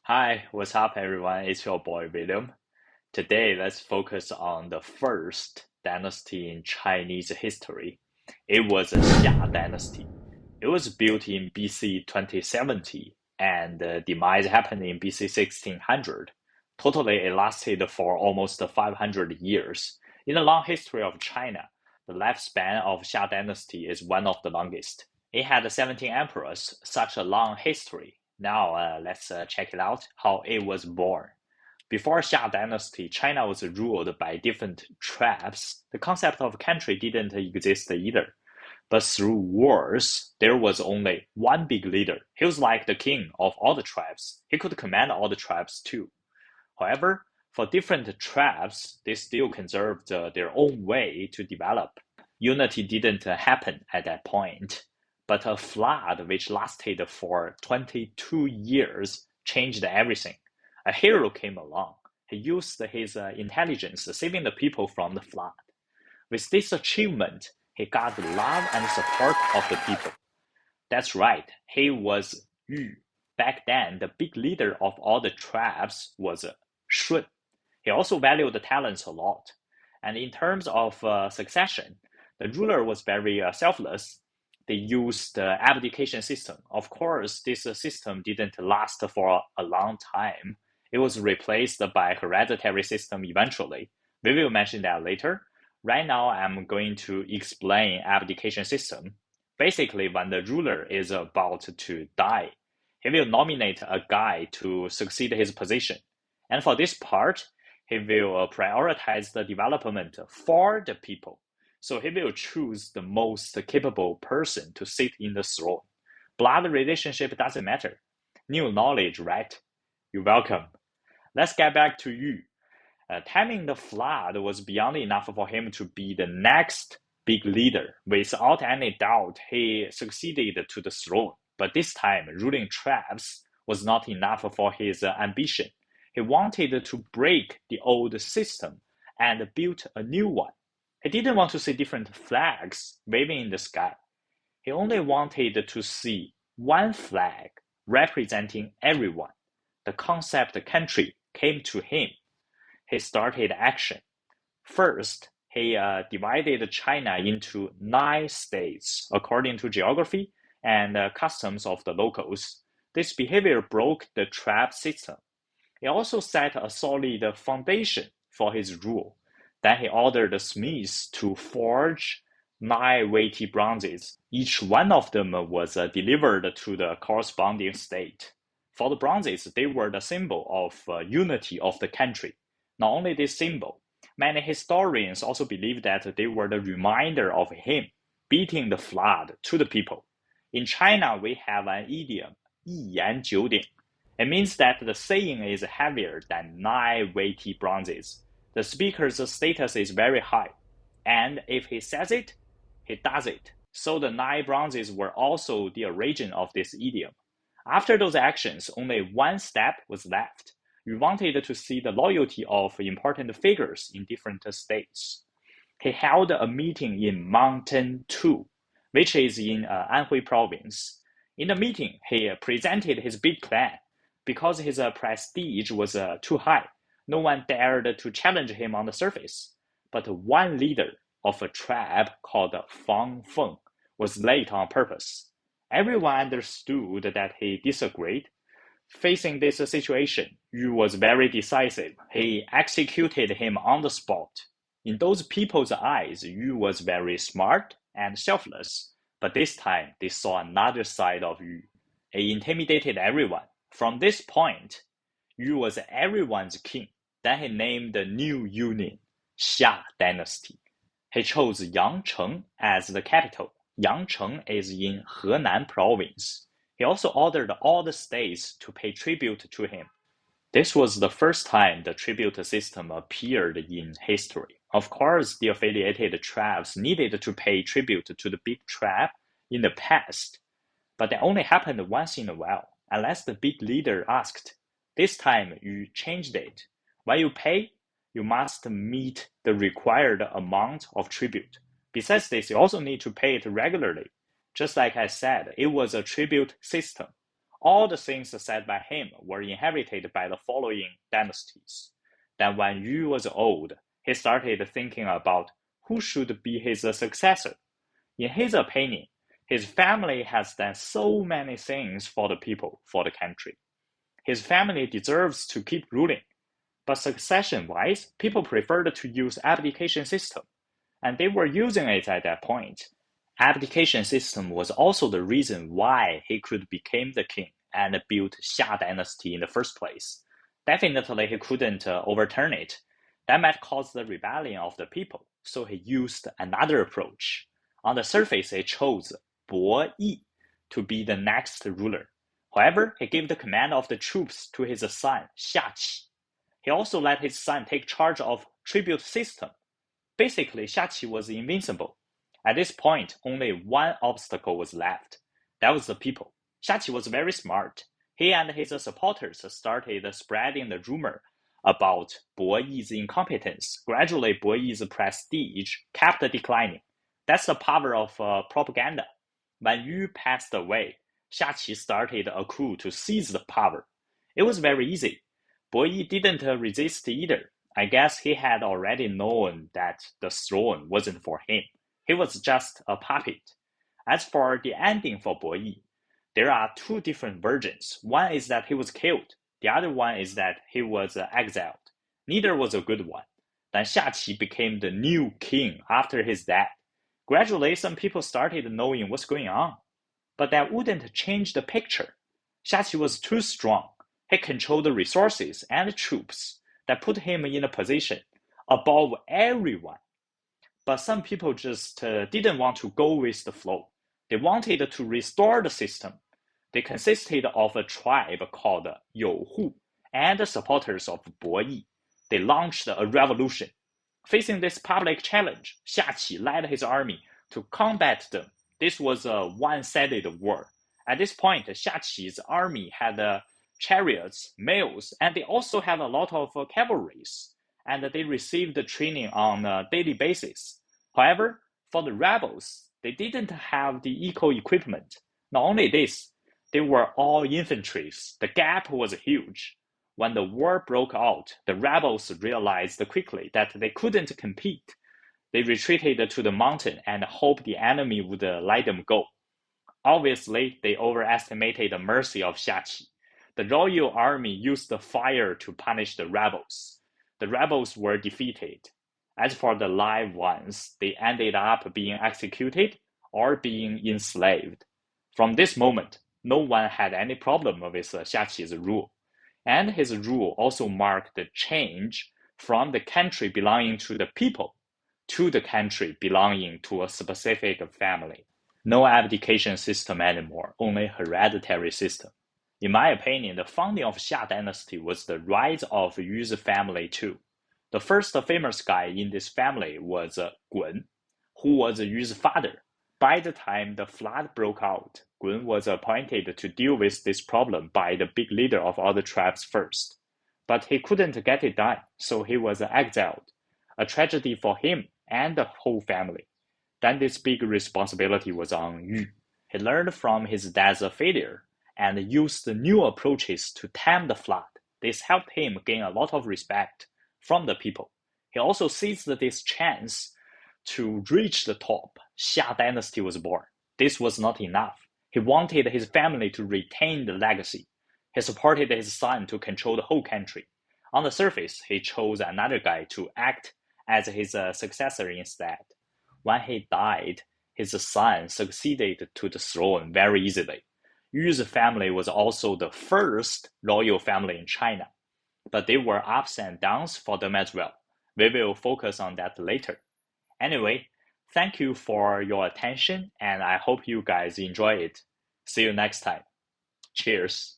Hi, what's up, everyone? It's your boy William. Today, let's focus on the first dynasty in Chinese history. It was the Xia dynasty. It was built in BC 2070, and the demise happened in BC 1600. Totally, it lasted for almost 500 years. In the long history of China, the lifespan of Xia dynasty is one of the longest. It had 17 emperors, such a long history. Now, let's check it out how it was born. Before Xia dynasty, China was ruled by different tribes. The concept of country didn't exist either. But through wars, there was only one big leader. He was like the king of all the tribes. He could command all the tribes too. However, for different tribes, they still conserved their own way to develop. Unity didn't happen at that point, but a flood which lasted for 22 years changed everything. A hero came along. He used his intelligence, saving the people from the flood. With this achievement, he got the love and support of the people. That's right, he was Yu. Back then, the big leader of all the tribes was Shun. He also valued the talents a lot. And in terms of succession, the ruler was very selfless. They used the abdication system. Of course, this system didn't last for a long time. It was replaced by hereditary system eventually. We will mention that later. Right now, I'm going to explain abdication system. Basically, when the ruler is about to die, he will nominate a guy to succeed his position. And for this part, he will prioritize the development for the people. So he will choose the most capable person to sit in the throne. Blood relationship doesn't matter. New knowledge, right? You're welcome. Let's get back to Yu. Timing the flood was beyond enough for him to be the next big leader. Without any doubt, he succeeded to the throne. But this time, ruling tribes was not enough for his ambition. He wanted to break the old system and build a new one. He didn't want to see different flags waving in the sky. He only wanted to see one flag representing everyone. The concept country came to him. He started action. First, he divided China into 9 states according to geography and customs of the locals. This behavior broke the tribe system. He also set a solid foundation for his rule. Then he ordered the smiths to forge 9 weighty bronzes. Each one of them was delivered to the corresponding state. For the bronzes, they were the symbol of unity of the country. Not only this symbol, many historians also believe that they were the reminder of him beating the flood to the people. In China, we have an idiom, 一言九鼎. It means that the saying is heavier than 9 weighty bronzes. The speaker's status is very high, and if he says it, he does it. So the 9 bronzes were also the origin of this idiom. After those actions, only one step was left. We wanted to see the loyalty of important figures in different states. He held a meeting in Mountain 2, which is in Anhui province. In the meeting, he presented his big plan. Because his prestige was too high, no one dared to challenge him on the surface. But one leader of a tribe called Fang Feng was late on purpose. Everyone understood that he disagreed. Facing this situation, Yu was very decisive. He executed him on the spot. In those people's eyes, Yu was very smart and selfless. But this time, they saw another side of Yu. He intimidated everyone. From this point, Yu was everyone's king. Then he named the new union Xia dynasty. He chose Yangcheng as the capital. Yangcheng is in Henan province. He also ordered all the states to pay tribute to him. This was the first time the tribute system appeared in history. Of course, the affiliated tribes needed to pay tribute to the big tribe in the past, but that only happened once in a while, unless the big leader asked. This time, you changed it. When you pay, you must meet the required amount of tribute. Besides this, you also need to pay it regularly. Just like I said, it was a tribute system. All the things said by him were inherited by the following dynasties. Then when Yu was old, he started thinking about who should be his successor. In his opinion, his family has done so many things for the people, for the country. His family deserves to keep ruling. But succession-wise, people preferred to use abdication system, and they were using it at that point. Abdication system was also the reason why he could become the king and build Xia dynasty in the first place. Definitely he couldn't overturn it. That might cause the rebellion of the people, so he used another approach. On the surface, he chose Bo Yi to be the next ruler. However, he gave the command of the troops to his son, Xia Qi. He also let his son take charge of tribute system. Basically, Xia Qi was invincible. At this point, only one obstacle was left. That was the people. Xia Qi was very smart. He and his supporters started spreading the rumor about Bo Yi's incompetence. Gradually, Bo Yi's prestige kept declining. That's the power of propaganda. When Yu passed away, Xia Qi started a coup to seize the power. It was very easy. Bo Yi didn't resist either. I guess he had already known that the throne wasn't for him. He was just a puppet. As for the ending for Bo Yi, there are two different versions. One is that he was killed. The other one is that he was exiled. Neither was a good one. Then Xia Qi became the new king after his death. Gradually, some people started knowing what's going on. But that wouldn't change the picture. Xia Qi was too strong. He controlled the resources and troops that put him in a position above everyone. But some people just didn't want to go with the flow. They wanted to restore the system. They consisted of a tribe called Youhu and the supporters of Bo Yi. They launched a revolution. Facing this public challenge, Xia Qi led his army to combat them. This was a one-sided war. At this point, Xia Qi's army had chariots, mails, and they also had a lot of cavalries, and they received training on a daily basis. However, for the rebels, they didn't have the equal equipment. Not only this, they were all infantry. The gap was huge. When the war broke out, the rebels realized quickly that they couldn't compete. They retreated to the mountain and hoped the enemy would let them go. Obviously, they overestimated the mercy of Xia Qi. The royal army used fire to punish the rebels. The rebels were defeated. As for the live ones, they ended up being executed or being enslaved. From this moment, no one had any problem with Xia Qi's rule. And his rule also marked the change from the country belonging to the people to the country belonging to a specific family. No abdication system anymore, only hereditary system. In my opinion, the founding of Xia dynasty was the rise of Yu's family too. The first famous guy in this family was Gun, who was Yu's father. By the time the flood broke out, Gun was appointed to deal with this problem by the big leader of all the tribes first. But he couldn't get it done, so he was exiled. A tragedy for him and the whole family. Then this big responsibility was on Yu. He learned from his dad's failure and used new approaches to tame the flood. This helped him gain a lot of respect from the people. He also seized this chance to reach the top. Xia dynasty was born. This was not enough. He wanted his family to retain the legacy. He supported his son to control the whole country. On the surface, he chose another guy to act as his successor instead. When he died, his son succeeded to the throne very easily. Yu's family was also the first royal family in China, but there were ups and downs for them as well. We will focus on that later. Anyway, thank you for your attention, and I hope you guys enjoy it. See you next time. Cheers.